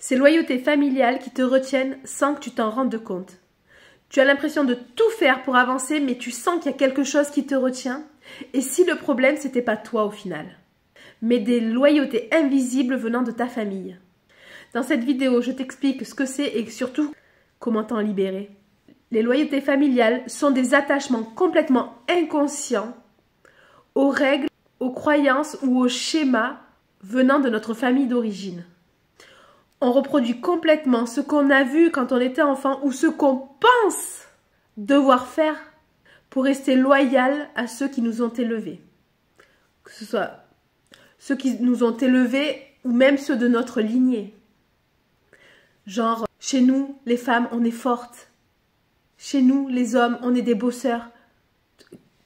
Ces loyautés familiales qui te retiennent sans que tu t'en rendes compte. Tu as l'impression de tout faire pour avancer, mais tu sens qu'il y a quelque chose qui te retient. Et si le problème, c'était pas toi au final, mais des loyautés invisibles venant de ta famille. Dans cette vidéo, je t'explique ce que c'est et surtout comment t'en libérer. Les loyautés familiales sont des attachements complètement inconscients aux règles, aux croyances ou aux schémas venant de notre famille d'origine. On reproduit complètement ce qu'on a vu quand on était enfant ou ce qu'on pense devoir faire pour rester loyal à ceux qui nous ont élevés. Que ce soit ceux qui nous ont élevés ou même ceux de notre lignée. Genre, chez nous, les femmes, on est fortes. Chez nous, les hommes, on est des bosseurs.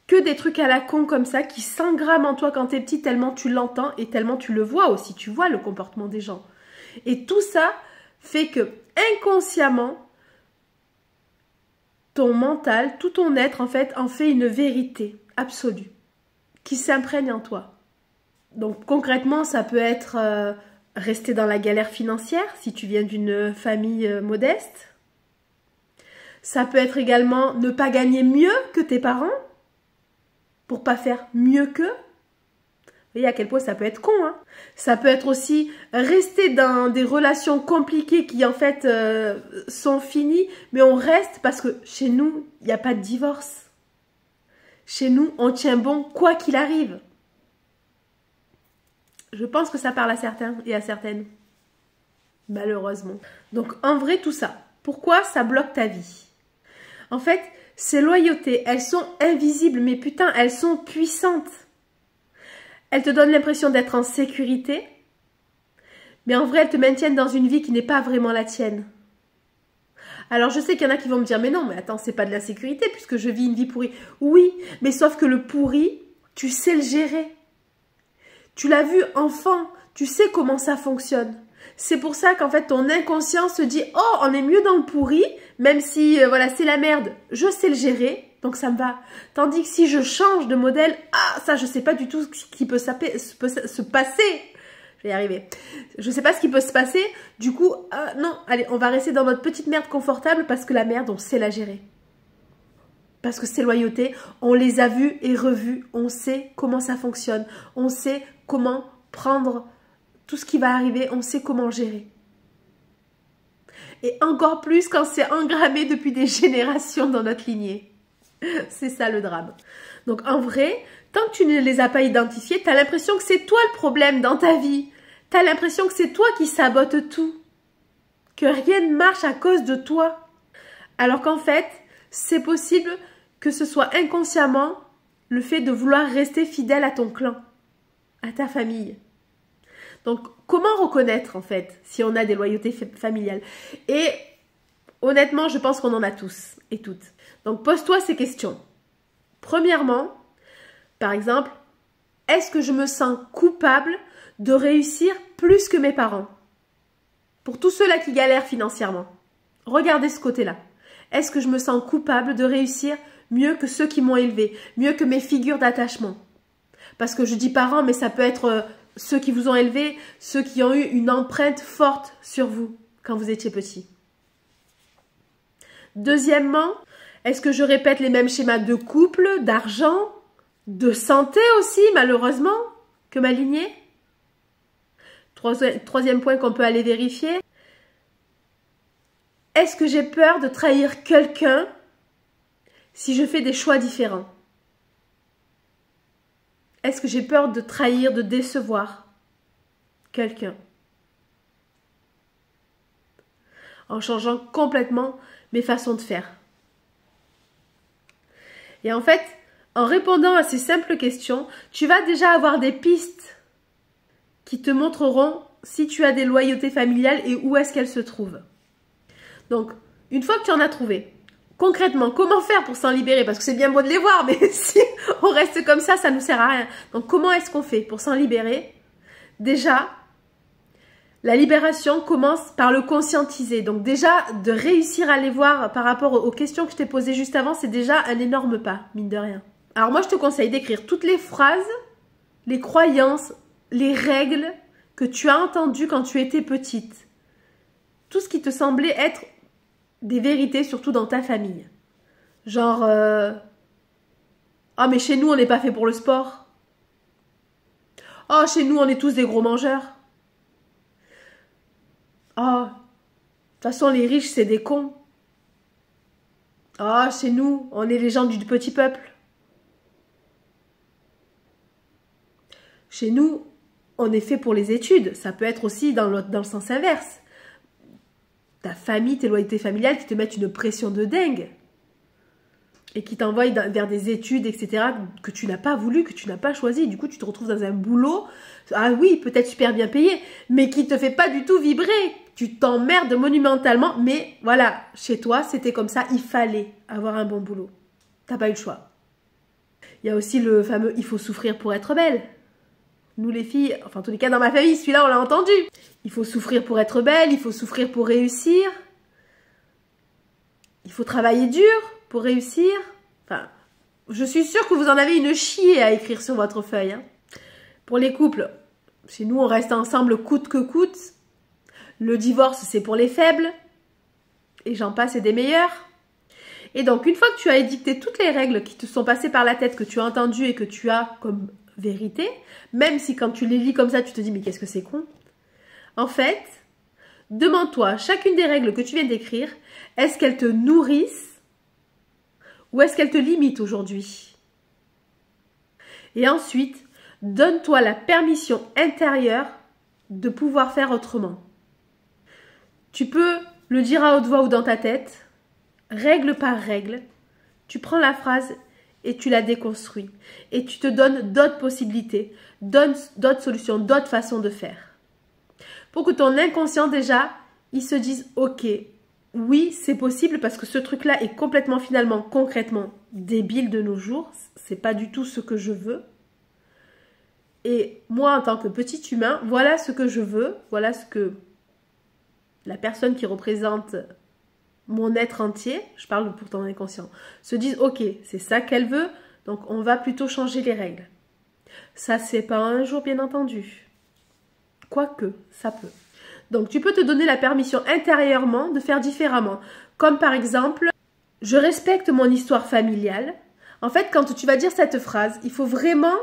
Que des trucs à la con comme ça qui s'engramment en toi quand t'es petit tellement tu l'entends et tellement tu le vois aussi. Tu vois le comportement des gens. Et tout ça fait que inconsciemment, ton mental, tout ton être en fait, en fait une vérité absolue qui s'imprègne en toi. Donc concrètement, ça peut être rester dans la galère financière si tu viens d'une famille modeste. Ça peut être également ne pas gagner mieux que tes parents pour pas faire mieux qu'eux. Vous voyez à quel point ça peut être con, hein. Ça peut être aussi rester dans des relations compliquées qui en fait sont finies, mais on reste parce que chez nous, il n'y a pas de divorce. Chez nous, on tient bon quoi qu'il arrive. Je pense que ça parle à certains et à certaines. Malheureusement. Donc en vrai, tout ça, pourquoi ça bloque ta vie? En fait, ces loyautés, elles sont invisibles, mais putain, elles sont puissantes. Elles te donnent l'impression d'être en sécurité, mais en vrai, elles te maintiennent dans une vie qui n'est pas vraiment la tienne. Alors, je sais qu'il y en a qui vont me dire, mais non, mais attends, c'est pas de la sécurité puisque je vis une vie pourrie. Oui, mais sauf que le pourri, tu sais le gérer. Tu l'as vu enfant, tu sais comment ça fonctionne. C'est pour ça qu'en fait, ton inconscient se dit, oh, on est mieux dans le pourri, même si, voilà, c'est la merde, je sais le gérer. Donc ça me va. Tandis que si je change de modèle, ah, ça, je sais pas du tout ce qui peut se passer. Je vais y arriver. Je sais pas ce qui peut se passer. Du coup, non, allez, on va rester dans notre petite merde confortable parce que la merde, on sait la gérer. Parce que ces loyautés, on les a vues et revues. On sait comment ça fonctionne. On sait comment prendre tout ce qui va arriver. On sait comment gérer. Et encore plus quand c'est engrammé depuis des générations dans notre lignée. C'est ça le drame. Donc en vrai, tant que tu ne les as pas identifiés, tu as l'impression que c'est toi le problème dans ta vie. Tu as l'impression que c'est toi qui sabote tout. Que rien ne marche à cause de toi. Alors qu'en fait, c'est possible que ce soit inconsciemment le fait de vouloir rester fidèle à ton clan, à ta famille. Donc comment reconnaître en fait si on a des loyautés familiales? Et honnêtement, je pense qu'on en a tous et toutes. Donc, pose-toi ces questions. Premièrement, par exemple, est-ce que je me sens coupable de réussir plus que mes parents? Pour tous ceux-là qui galèrent financièrement, regardez ce côté-là. Est-ce que je me sens coupable de réussir mieux que ceux qui m'ont élevé, mieux que mes figures d'attachement? Parce que je dis parents, mais ça peut être ceux qui vous ont élevé, ceux qui ont eu une empreinte forte sur vous quand vous étiez petit. Deuxièmement, est-ce que je répète les mêmes schémas de couple, d'argent, de santé aussi, malheureusement, que ma lignée? Troisième point qu'on peut aller vérifier. Est-ce que j'ai peur de trahir quelqu'un si je fais des choix différents? Est-ce que j'ai peur de trahir, de décevoir quelqu'un en changeant complètement mes façons de faire? Et en fait, en répondant à ces simples questions, tu vas déjà avoir des pistes qui te montreront si tu as des loyautés familiales et où est-ce qu'elles se trouvent. Donc, une fois que tu en as trouvé, concrètement, comment faire pour s'en libérer? Parce que c'est bien beau de les voir, mais si on reste comme ça ne nous sert à rien. Donc, comment est-ce qu'on fait pour s'en libérer? Déjà, la libération commence par le conscientiser. Donc déjà, de réussir à les voir par rapport aux questions que je t'ai posées juste avant, c'est déjà un énorme pas, mine de rien. Alors moi, je te conseille d'écrire toutes les phrases, les croyances, les règles que tu as entendues quand tu étais petite. tout ce qui te semblait être des vérités, surtout dans ta famille. Genre, ah mais chez nous on n'est pas fait pour le sport. Oh, chez nous on est tous des gros mangeurs. Oh, de toute façon les riches c'est des cons. Ah, chez nous on est les gens du petit peuple. Chez nous, on est fait pour les études. Ça peut être aussi dans le sens inverse. Ta famille, tes loyautés familiales qui te mettent une pression de dingue et qui t'envoient vers des études, etc., que tu n'as pas voulu, que tu n'as pas choisi. Du coup, tu te retrouves dans un boulot, ah oui, peut-être super bien payé, mais qui te fait pas du tout vibrer. Tu t'emmerdes monumentalement, mais voilà, chez toi, c'était comme ça, il fallait avoir un bon boulot. T'as pas eu le choix. Il y a aussi le fameux « il faut souffrir pour être belle ». Nous les filles, enfin en tous les cas dans ma famille, celui-là on l'a entendu. Il faut souffrir pour être belle, il faut souffrir pour réussir. Il faut travailler dur pour réussir. Enfin, je suis sûre que vous en avez une chier à écrire sur votre feuille. Hein. Pour les couples, chez nous on reste ensemble coûte que coûte. Le divorce c'est pour les faibles. Et j'en passe et des meilleurs. Et donc une fois que tu as édicté toutes les règles qui te sont passées par la tête, que tu as entendues et que tu as comme vérité, même si quand tu les lis comme ça, tu te dis mais qu'est-ce que c'est con. En fait, demande-toi, chacune des règles que tu viens d'écrire, est-ce qu'elles te nourrissent ou est-ce qu'elles te limitent aujourd'hui? Et ensuite, donne-toi la permission intérieure de pouvoir faire autrement. Tu peux le dire à haute voix ou dans ta tête, règle par règle, tu prends la phrase et tu la déconstruis. Et tu te donnes d'autres possibilités, d'autres solutions, d'autres façons de faire. Pour que ton inconscient déjà, il se dise « Ok, oui, c'est possible parce que ce truc-là est complètement finalement, concrètement débile de nos jours. C'est pas du tout ce que je veux. Et moi, en tant que petit humain, voilà ce que je veux. Voilà ce que la personne qui représente mon être entier, je parle pour ton inconscient, se disent ok, c'est ça qu'elle veut, donc on va plutôt changer les règles. Ça, c'est pas un jour, bien entendu. Quoique, ça peut. Donc, tu peux te donner la permission intérieurement de faire différemment. Comme par exemple, je respecte mon histoire familiale. En fait, quand tu vas dire cette phrase, il faut vraiment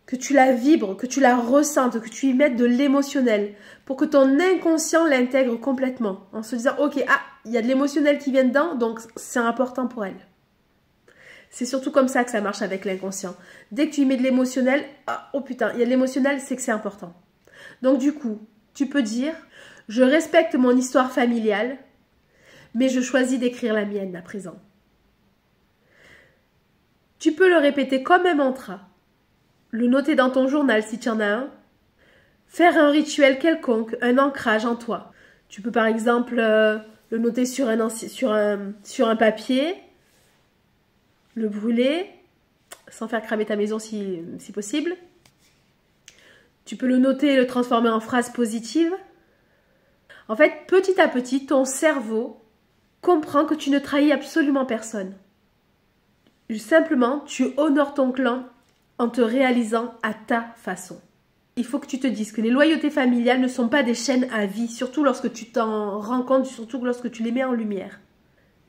que tu la vibres, que tu la ressentes, que tu y mettes de l'émotionnel pour que ton inconscient l'intègre complètement en se disant ok, ah, il y a de l'émotionnel qui vient dedans, donc c'est important pour elle. C'est surtout comme ça que ça marche avec l'inconscient. Dès que tu y mets de l'émotionnel, ah, oh putain, il y a de l'émotionnel, c'est que c'est important. Donc du coup, tu peux dire je respecte mon histoire familiale, mais je choisis d'écrire la mienne à présent. Tu peux le répéter comme un mantra. Le noter dans ton journal si tu en as un, faire un rituel quelconque, un ancrage en toi. Tu peux par exemple le noter sur un papier, le brûler, sans faire cramer ta maison si possible. Tu peux le noter et le transformer en phrase positive. En fait, petit à petit, ton cerveau comprend que tu ne trahis absolument personne. Simplement, tu honores ton clan en te réalisant à ta façon. Il faut que tu te dises que les loyautés familiales ne sont pas des chaînes à vie, surtout lorsque tu t'en rends compte, surtout lorsque tu les mets en lumière.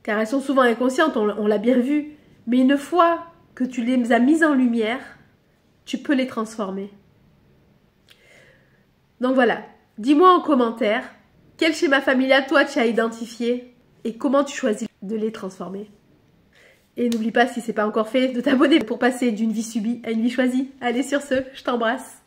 Car elles sont souvent inconscientes, on l'a bien vu. Mais une fois que tu les as mises en lumière, tu peux les transformer. Donc voilà, dis-moi en commentaire quel schéma familial toi tu as identifié et comment tu choisis de les transformer. Et n'oublie pas, si ce n'est pas encore fait, de t'abonner pour passer d'une vie subie à une vie choisie. Allez, sur ce, je t'embrasse.